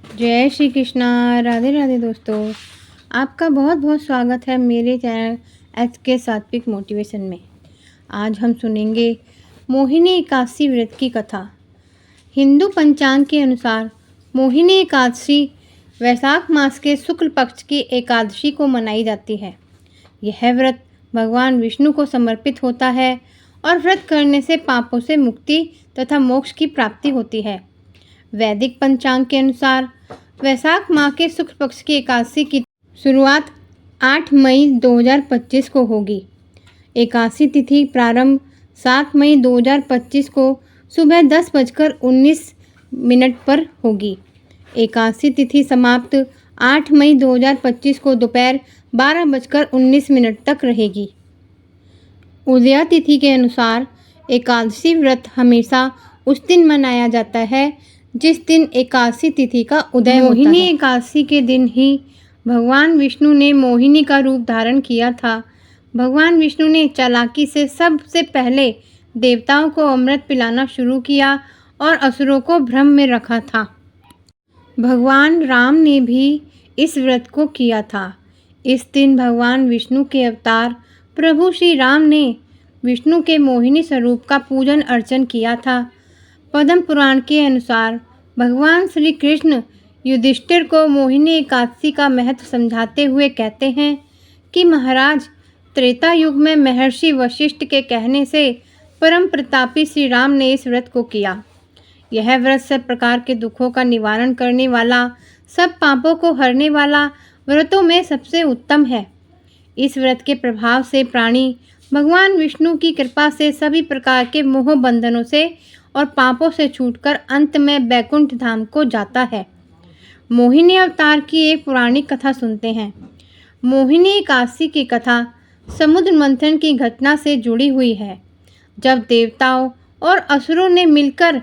जय श्री कृष्णा। राधे राधे दोस्तों, आपका बहुत बहुत स्वागत है मेरे चैनल एच के सात्विक मोटिवेशन में। आज हम सुनेंगे मोहिनी एकादशी व्रत की कथा। हिंदू पंचांग के अनुसार मोहिनी एकादशी वैशाख मास के शुक्ल पक्ष की एकादशी को मनाई जाती है। यह व्रत भगवान विष्णु को समर्पित होता है और व्रत करने से पापों से मुक्ति तथा मोक्ष की प्राप्ति होती है। वैदिक पंचांग के अनुसार वैशाख माह के शुक्ल पक्ष की एकादशी की शुरुआत 8 मई 2025 को होगी। एकादशी तिथि प्रारंभ 7 मई 2025 को सुबह 10:19 पर होगी। एकादशी तिथि समाप्त 8 मई 2025 को दोपहर 12:19 तक रहेगी। उदया तिथि के अनुसार एकादशी व्रत हमेशा उस दिन मनाया जाता है जिस दिन एकादशी तिथि का उदय होता है। मोहिनी एकादशी के दिन ही भगवान विष्णु ने मोहिनी का रूप धारण किया था। भगवान विष्णु ने चालाकी से सबसे पहले देवताओं को अमृत पिलाना शुरू किया और असुरों को भ्रम में रखा था। भगवान राम ने भी इस व्रत को किया था। इस दिन भगवान विष्णु के अवतार प्रभु श्री राम ने विष्णु के मोहिनी स्वरूप का पूजन अर्चन किया था। पद्म पुराण के अनुसार भगवान श्री कृष्ण युधिष्ठिर को मोहिनी एकादशी का महत्व समझाते हुए कहते हैं कि महाराज, त्रेता युग में महर्षि वशिष्ठ के कहने से परम प्रतापी श्री राम ने इस व्रत को किया। यह व्रत सब प्रकार के दुखों का निवारण करने वाला, सब पापों को हरने वाला व्रतों में सबसे उत्तम है। इस व्रत के प्रभाव से प्राणी भगवान विष्णु की कृपा से सभी प्रकार के मोह बंधनों से और पापों से छूटकर अंत में वैकुंठ धाम को जाता है। मोहिनी अवतार की एक पौराणिक कथा सुनते हैं। मोहिनी एकादशी की कथा समुद्र मंथन की घटना से जुड़ी हुई है। जब देवताओं और असुरों ने मिलकर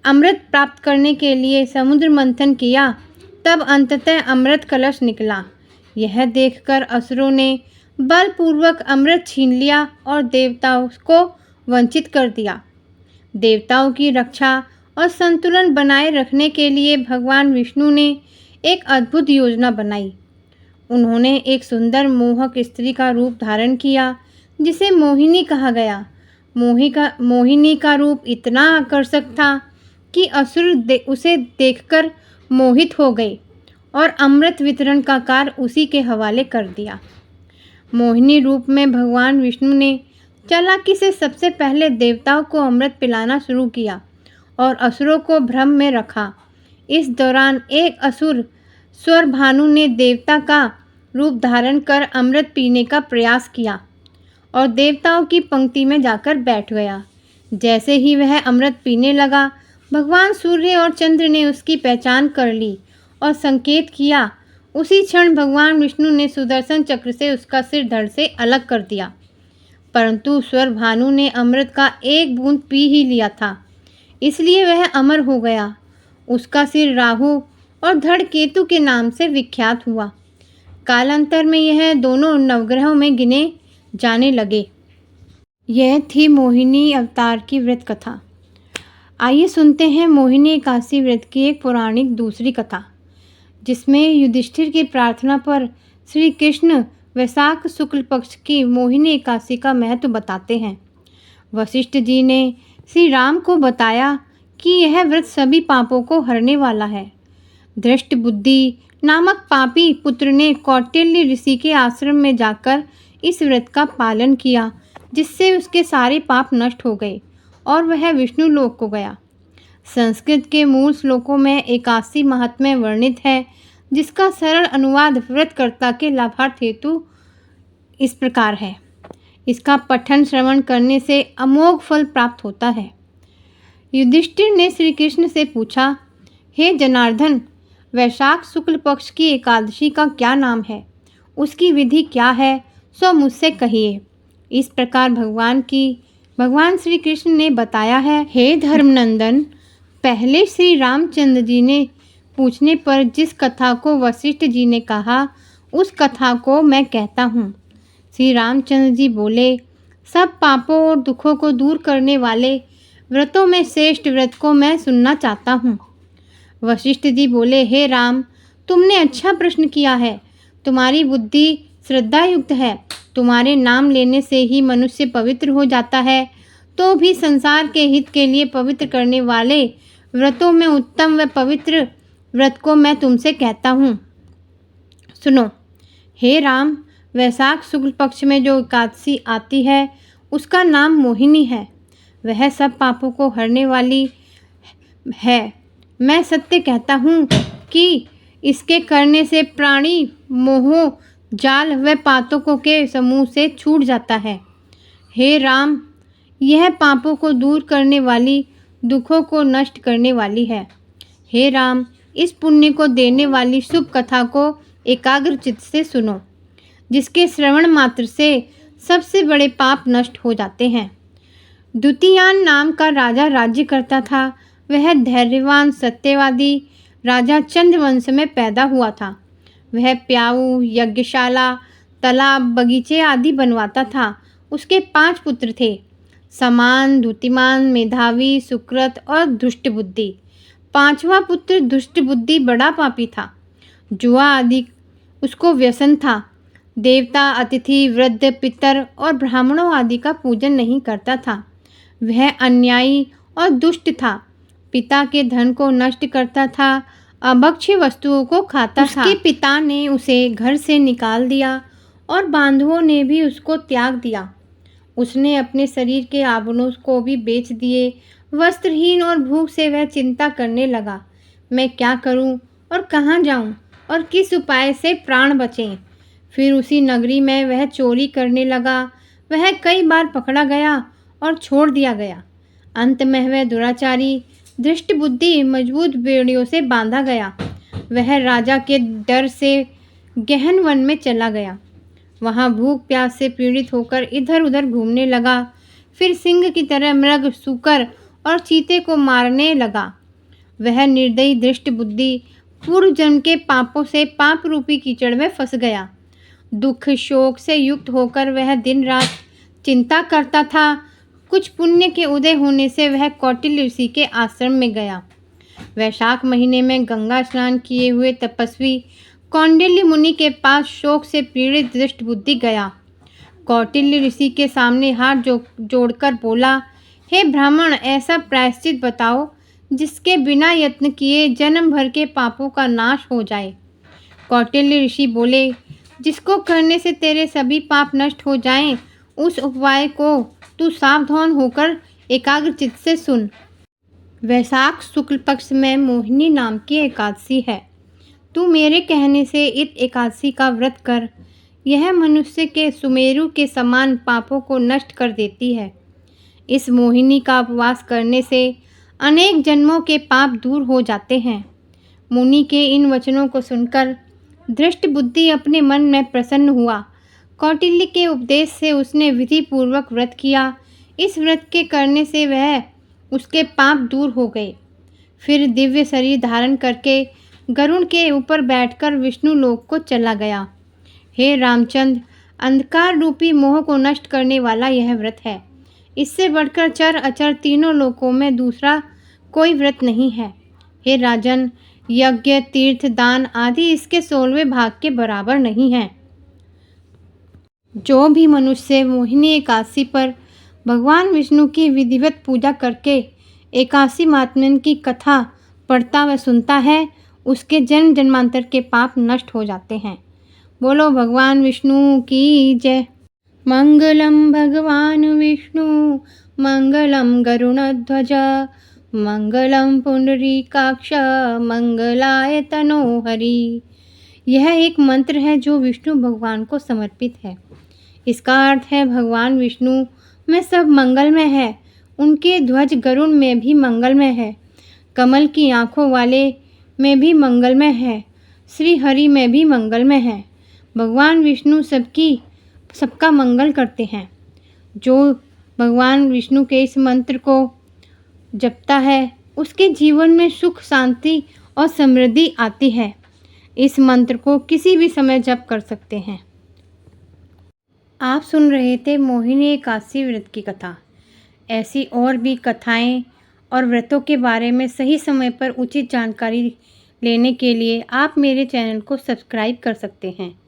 अमृत प्राप्त करने के लिए समुद्र मंथन किया, तब अंततः अमृत कलश निकला। यह देखकर असुरों ने बलपूर्वक अमृत छीन लिया और देवताओं को वंचित कर दिया। देवताओं की रक्षा और संतुलन बनाए रखने के लिए भगवान विष्णु ने एक अद्भुत योजना बनाई। उन्होंने एक सुंदर मोहक स्त्री का रूप धारण किया जिसे मोहिनी कहा गया। मोहिनी का रूप इतना आकर्षक था कि असुर उसे देखकर मोहित हो गए और अमृत वितरण का कार्य उसी के हवाले कर दिया। मोहिनी रूप में भगवान विष्णु ने चालाकी से सबसे पहले देवताओं को अमृत पिलाना शुरू किया और असुरों को भ्रम में रखा। इस दौरान एक असुर स्वरभानु ने देवता का रूप धारण कर अमृत पीने का प्रयास किया और देवताओं की पंक्ति में जाकर बैठ गया। जैसे ही वह अमृत पीने लगा, भगवान सूर्य और चंद्र ने उसकी पहचान कर ली और संकेत किया। उसी क्षण भगवान विष्णु ने सुदर्शन चक्र से उसका सिर धड़ से अलग कर दिया, परंतु स्वरभानु ने अमृत का एक बूंद पी ही लिया था, इसलिए वह अमर हो गया। उसका सिर राहु और धड़ केतु के नाम से विख्यात हुआ। कालांतर में यह दोनों नवग्रहों में गिने जाने लगे। यह थी मोहिनी अवतार की व्रत कथा। आइए सुनते हैं मोहिनी एकादशी व्रत की एक पौराणिक दूसरी कथा, जिसमें युधिष्ठिर की प्रार्थना पर श्री कृष्ण वैशाख शुक्ल पक्ष की मोहिनी एकादशी का महत्व बताते हैं। वशिष्ठ जी ने श्री राम को बताया कि यह व्रत सभी पापों को हरने वाला है। धृष्ट बुद्धि नामक पापी पुत्र ने कौटिल्य ऋषि के आश्रम में जाकर इस व्रत का पालन किया, जिससे उसके सारे पाप नष्ट हो गए और वह विष्णु लोक को गया। संस्कृत के मूल श्लोकों में एकादशी महात्म्य वर्णित है, जिसका सरल अनुवाद व्रतकर्ता के लाभार्थ हेतु इस प्रकार है। इसका पठन श्रवण करने से अमोघ फल प्राप्त होता है। युधिष्ठिर ने श्री कृष्ण से पूछा, हे जनार्दन, वैशाख शुक्ल पक्ष की एकादशी का क्या नाम है? उसकी विधि क्या है, सो मुझसे कहिए। इस प्रकार भगवान श्री कृष्ण ने बताया है। हे धर्मनंदन, पहले श्री रामचंद्र जी ने पूछने पर जिस कथा को वशिष्ठ जी ने कहा, उस कथा को मैं कहता हूँ। श्री रामचंद्र जी बोले, सब पापों और दुखों को दूर करने वाले व्रतों में श्रेष्ठ व्रत को मैं सुनना चाहता हूँ। वशिष्ठ जी बोले, हे राम, तुमने अच्छा प्रश्न किया है। तुम्हारी बुद्धि श्रद्धायुक्त है। तुम्हारे नाम लेने से ही मनुष्य पवित्र हो जाता है। तो भी संसार के हित के लिए पवित्र करने वाले व्रतों में उत्तम व पवित्र व्रत को मैं तुमसे कहता हूँ। सुनो। हे राम, वैशाख शुक्ल पक्ष में जो एकादशी आती है उसका नाम मोहिनी है। वह सब पापों को हरने वाली है। मैं सत्य कहता हूँ कि इसके करने से प्राणी मोह जाल व पातकों के समूह से छूट जाता है। हे राम, यह पापों को दूर करने वाली, दुखों को नष्ट करने वाली है। हे राम, इस पुण्य को देने वाली शुभ कथा को एकाग्र चित्त से सुनो, जिसके श्रवण मात्र से सबसे बड़े पाप नष्ट हो जाते हैं। द्वितीयान नाम का राजा राज्य करता था। वह धैर्यवान सत्यवादी राजा चंद्रवंश में पैदा हुआ था। वह प्याऊ, यज्ञशाला, तालाब, बगीचे आदि बनवाता था। उसके 5 पुत्र थे, समान, द्युतिमान, मेधावी, सुकृत और दुष्ट बुद्धि। 5वां पुत्र दुष्ट बुद्धि बड़ा पापी था। जुआ आदि उसको व्यसन था। देवता, अतिथि, वृद्ध, पितर और ब्राह्मणों आदि का पूजन नहीं करता था। वह अन्यायी और दुष्ट था। पिता के धन को नष्ट करता था। अभक्ष्य वस्तुओं को खाता था। उसके पिता ने उसे घर से निकाल दिया और बांधवों ने भी उसको त्याग दिया। उसने अपने शरीर के आभूषणों को भी बेच दिए। वस्त्रहीन और भूख से वह चिंता करने लगा, मैं क्या करूं और कहाँ जाऊं और किस उपाय से प्राण बचें। फिर उसी नगरी में वह चोरी करने लगा। वह कई बार पकड़ा गया और छोड़ दिया गया। अंत में वह दुराचारी, दृष्ट बुद्धि, मजबूत बेड़ियों से बांधा गया। वह राजा के डर से गहन वन में चला गया। वहाँ भूख प्यास से पीड़ित होकर इधर उधर घूमने लगा। फिर सिंह की तरह मृग, सूकर और चीते को मारने लगा। वह निर्दयी दृष्ट बुद्धि पूर्व जन्म के पापों से पाप रूपी कीचड़ में फंस गया। दुख शोक से युक्त होकर वह दिन रात चिंता करता था। कुछ पुण्य के उदय होने से वह कौटिल्य ऋषि के आश्रम में गया। वैशाख महीने में गंगा स्नान किए हुए तपस्वी कौंडिल्य मुनि के पास शोक से पीड़ित दृष्ट बुद्धि गया। कौटिल्य ऋषि के सामने हाथ जोड़कर बोला, हे ब्राह्मण, ऐसा प्रायश्चित बताओ जिसके बिना यत्न किए जन्म भर के पापों का नाश हो जाए। कौटिल्य ऋषि बोले, जिसको करने से तेरे सभी पाप नष्ट हो जाएं, उस उपाय को तू सावधान होकर एकाग्र चित्त से सुन। वैशाख शुक्ल पक्ष में मोहिनी नाम की एकादशी है। तू मेरे कहने से इस एकादशी का व्रत कर। यह मनुष्य के सुमेरु के समान पापों को नष्ट कर देती है। इस मोहिनी का उपवास करने से अनेक जन्मों के पाप दूर हो जाते हैं। मुनि के इन वचनों को सुनकर दृष्ट बुद्धि अपने मन में प्रसन्न हुआ। कौटिल्य के उपदेश से उसने विधि पूर्वक व्रत किया। इस व्रत के करने से वह उसके पाप दूर हो गए। फिर दिव्य शरीर धारण करके गरुड़ के ऊपर बैठकर विष्णु लोक को चला गया। हे रामचंद्र, अंधकार रूपी मोह को नष्ट करने वाला यह व्रत है। इससे बढ़कर चर अचर तीनों लोकों में दूसरा कोई व्रत नहीं है। हे राजन, यज्ञ, तीर्थ, दान आदि इसके 16वें भाग के बराबर नहीं हैं। जो भी मनुष्य मोहिनी एकादशी पर भगवान विष्णु की विधिवत पूजा करके एकादशी महात्म्य की कथा पढ़ता व सुनता है, उसके जन्म जन्मांतर के पाप नष्ट हो जाते हैं। बोलो भगवान विष्णु की जय। मंगलम भगवान विष्णु, मंगलम गरुणध्वज, मंगलम पुंडरीकाक्ष, मंगलाय तनोहरि। यह एक मंत्र है जो विष्णु भगवान को समर्पित है। इसका अर्थ है भगवान विष्णु में सब मंगलमय है। उनके ध्वज गरुड़ में भी मंगलमय है। कमल की आँखों वाले में भी मंगलमय है। श्री हरि में भी मंगलमय है। भगवान विष्णु सबका मंगल करते हैं। जो भगवान विष्णु के इस मंत्र को जपता है उसके जीवन में सुख, शांति और समृद्धि आती है। इस मंत्र को किसी भी समय जप कर सकते हैं। आप सुन रहे थे मोहिनी एकादशी व्रत की कथा। ऐसी और भी कथाएं और व्रतों के बारे में सही समय पर उचित जानकारी लेने के लिए आप मेरे चैनल को सब्सक्राइब कर सकते हैं,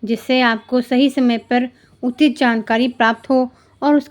जिससे आपको सही समय पर उचित जानकारी प्राप्त हो और उसका